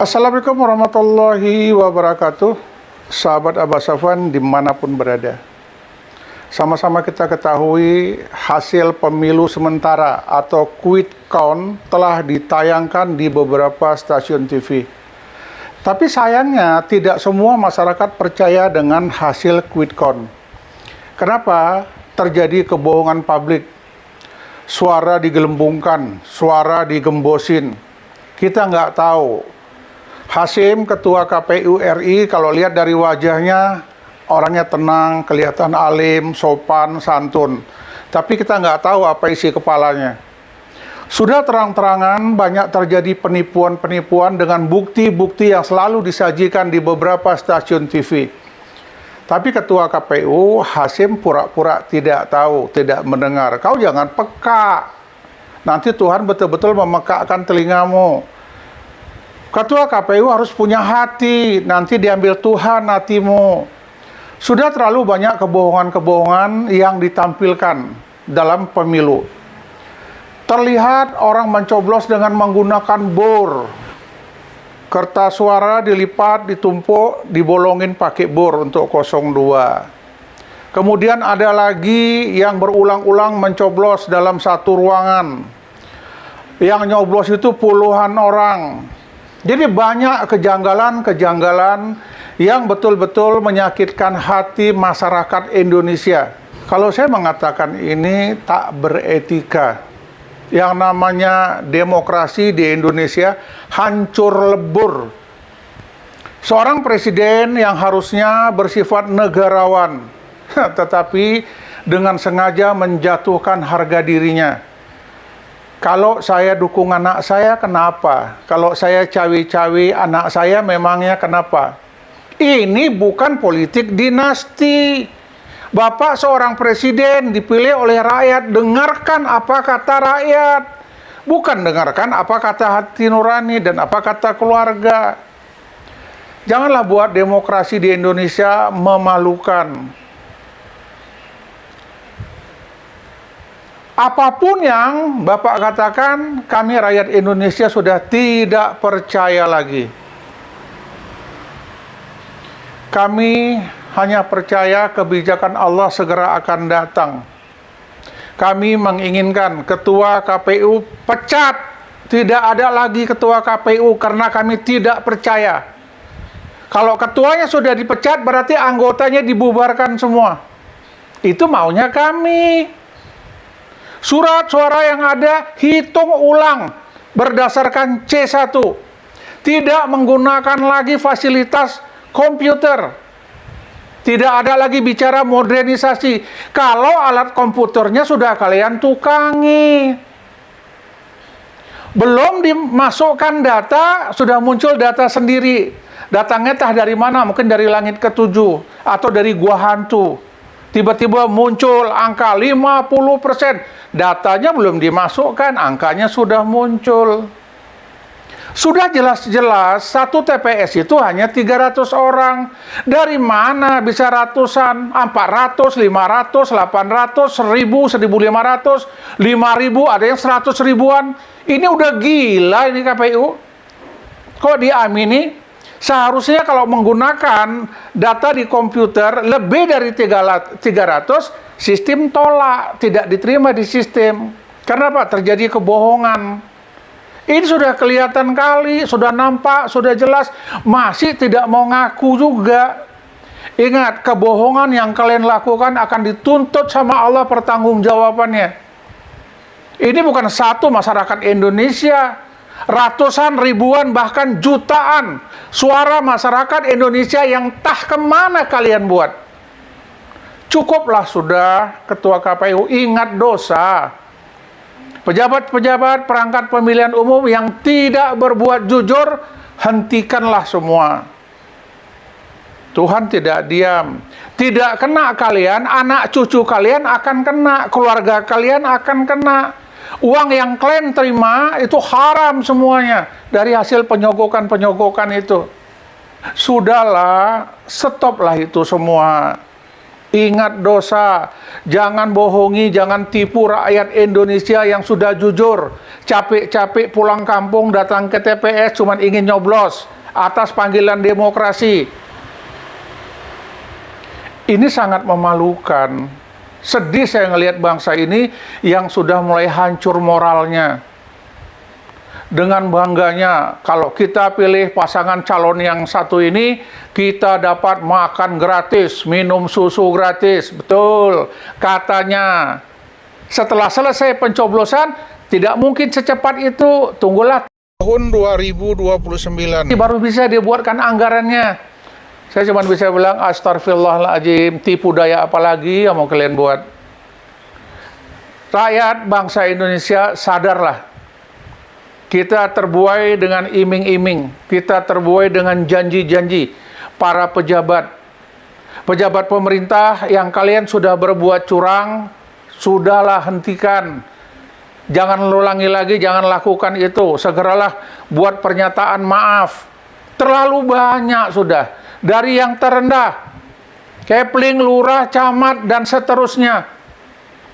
Assalamualaikum warahmatullahi wabarakatuh. Sahabat Abah Safwan dimanapun berada, sama-sama kita ketahui hasil pemilu sementara atau quick count telah ditayangkan di beberapa stasiun TV. Tapi sayangnya tidak semua masyarakat percaya dengan hasil quick count. Kenapa? Terjadi kebohongan publik. Suara digelembungkan, suara digembosin. Kita nggak tahu. Hasyim, Ketua KPU RI, kalau lihat dari wajahnya, orangnya tenang, kelihatan alim, sopan, santun. Tapi kita nggak tahu apa isi kepalanya. Sudah terang-terangan banyak terjadi penipuan-penipuan dengan bukti-bukti yang selalu disajikan di beberapa stasiun TV. Tapi Ketua KPU, Hasyim pura-pura tidak tahu, tidak mendengar. Kau jangan peka. Nanti Tuhan betul-betul memekakkan telingamu. Ketua KPU harus punya hati, nanti diambil Tuhan hatimu. Sudah terlalu banyak kebohongan-kebohongan yang ditampilkan dalam pemilu. Terlihat orang mencoblos dengan menggunakan bor. Kertas suara dilipat, ditumpuk, dibolongin pakai bor untuk 02. Kemudian ada lagi yang berulang-ulang mencoblos dalam satu ruangan. Yang nyoblos itu puluhan orang. Jadi banyak kejanggalan-kejanggalan yang betul-betul menyakitkan hati masyarakat Indonesia. Kalau saya mengatakan ini tak beretika. Yang namanya demokrasi di Indonesia hancur lebur. Seorang presiden yang harusnya bersifat negarawan, tetapi dengan sengaja menjatuhkan harga dirinya. Kalau saya dukung anak saya, kenapa? Kalau saya cawi-cawi anak saya, memangnya kenapa? Ini bukan politik dinasti. Bapak seorang presiden dipilih oleh rakyat, dengarkan apa kata rakyat. Bukan dengarkan apa kata hati nurani dan apa kata keluarga. Janganlah buat demokrasi di Indonesia memalukan. Apapun yang Bapak katakan, kami rakyat Indonesia sudah tidak percaya lagi. Kami hanya percaya kebijakan Allah segera akan datang. Kami menginginkan Ketua KPU pecat. Tidak ada lagi Ketua KPU karena kami tidak percaya. Kalau ketuanya sudah dipecat, berarti anggotanya dibubarkan semua. Itu maunya kami. Surat suara yang ada, hitung ulang berdasarkan C1. Tidak menggunakan lagi fasilitas komputer. Tidak ada lagi bicara modernisasi. Kalau alat komputernya sudah kalian tukangi. Belum dimasukkan data, sudah muncul data sendiri. Datangnya entah dari mana, mungkin dari langit ketujuh atau dari gua hantu. Tiba-tiba muncul angka 50%. Datanya belum dimasukkan, angkanya sudah muncul. Sudah jelas-jelas satu TPS itu hanya 300 orang. Dari mana bisa ratusan, 400, 500, 800, 1000, 1500, 5000, ada yang 100 ribuan. Ini udah gila ini KPU. Kok diamini? Seharusnya kalau menggunakan data di komputer lebih dari 300, sistem tolak, tidak diterima di sistem. Karena apa? Terjadi kebohongan. Ini sudah kelihatan kali, sudah nampak, sudah jelas, masih tidak mau ngaku juga. Ingat, kebohongan yang kalian lakukan akan dituntut sama Allah pertanggungjawabannya. Ini bukan satu masyarakat Indonesia. Ratusan, ribuan, bahkan jutaan suara masyarakat Indonesia yang entah kemana kalian buat. Cukuplah sudah, Ketua KPU, ingat dosa. Pejabat-pejabat perangkat pemilihan umum yang tidak berbuat jujur, hentikanlah semua. Tuhan tidak diam. Tidak kena kalian, anak cucu kalian akan kena, keluarga kalian akan kena. Uang yang kalian terima itu haram semuanya dari hasil penyogokan-penyogokan itu. Sudahlah, stoplah itu semua. Ingat dosa, jangan bohongi, jangan tipu rakyat Indonesia yang sudah jujur. Capek-capek pulang kampung datang ke TPS cuma ingin nyoblos atas panggilan demokrasi. Ini sangat memalukan. Sedih saya ngelihat bangsa ini yang sudah mulai hancur moralnya. Dengan bangganya, kalau kita pilih pasangan calon yang satu ini, kita dapat makan gratis, minum susu gratis. Betul, katanya. Setelah selesai pencoblosan, tidak mungkin secepat itu. Tunggulah tahun 2029. Baru bisa dibuatkan anggarannya. Saya cuma bisa bilang, astagfirullahaladzim, tipu daya apa lagi yang mau kalian buat. Rakyat bangsa Indonesia, sadarlah. Kita terbuai dengan iming-iming, kita terbuai dengan janji-janji para pejabat pemerintah yang kalian sudah berbuat curang, sudahlah hentikan. Jangan ulangi lagi, jangan lakukan itu. Segeralah buat pernyataan maaf. Terlalu banyak sudah. Dari yang terendah, Kepling, lurah, camat, dan seterusnya.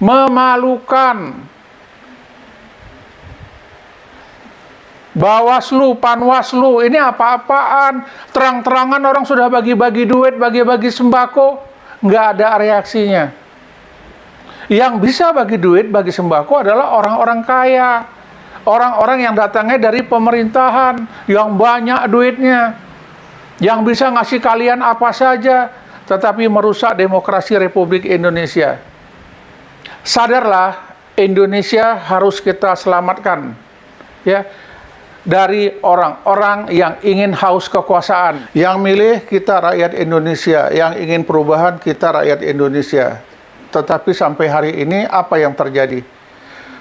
Memalukan. Bawaslu, Panwaslu, ini apa-apaan? Terang-terangan orang sudah bagi-bagi duit, bagi-bagi sembako, nggak ada reaksinya. Yang bisa bagi duit, bagi sembako adalah orang-orang kaya. Orang-orang yang datangnya dari pemerintahan, yang banyak duitnya. Yang bisa ngasih kalian apa saja, tetapi merusak demokrasi Republik Indonesia. Sadarlah, Indonesia harus kita selamatkan. Ya, dari orang-orang yang ingin haus kekuasaan. Yang milih kita rakyat Indonesia, yang ingin perubahan kita rakyat Indonesia. Tetapi sampai hari ini apa yang terjadi?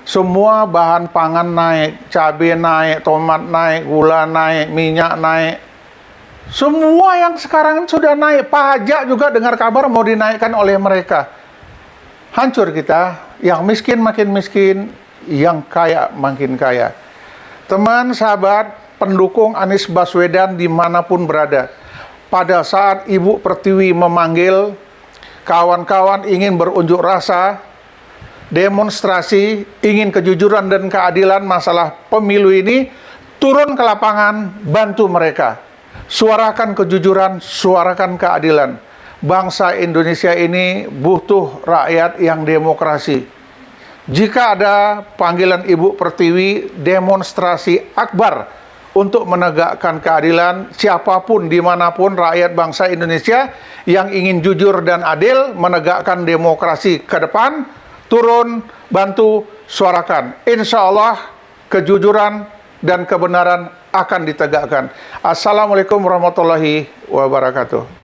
Semua bahan pangan naik, cabai naik, tomat naik, gula naik, minyak naik. Semua yang sekarang sudah naik, pajak juga dengar kabar mau dinaikkan oleh mereka. Hancur kita, yang miskin makin miskin, yang kaya makin kaya. Teman, sahabat, pendukung Anies Baswedan dimanapun berada, pada saat Ibu Pertiwi memanggil kawan-kawan ingin berunjuk rasa, demonstrasi, ingin kejujuran dan keadilan masalah pemilu ini, turun ke lapangan, bantu mereka. Suarakan kejujuran, suarakan keadilan. Bangsa Indonesia ini butuh rakyat yang demokrasi. Jika ada panggilan Ibu Pertiwi, demonstrasi akbar untuk menegakkan keadilan, siapapun, dimanapun rakyat bangsa Indonesia yang ingin jujur dan adil, menegakkan demokrasi ke depan, turun, bantu, suarakan. Insya Allah, kejujuran dan kebenaran akan ditegakkan. Assalamualaikum warahmatullahi wabarakatuh.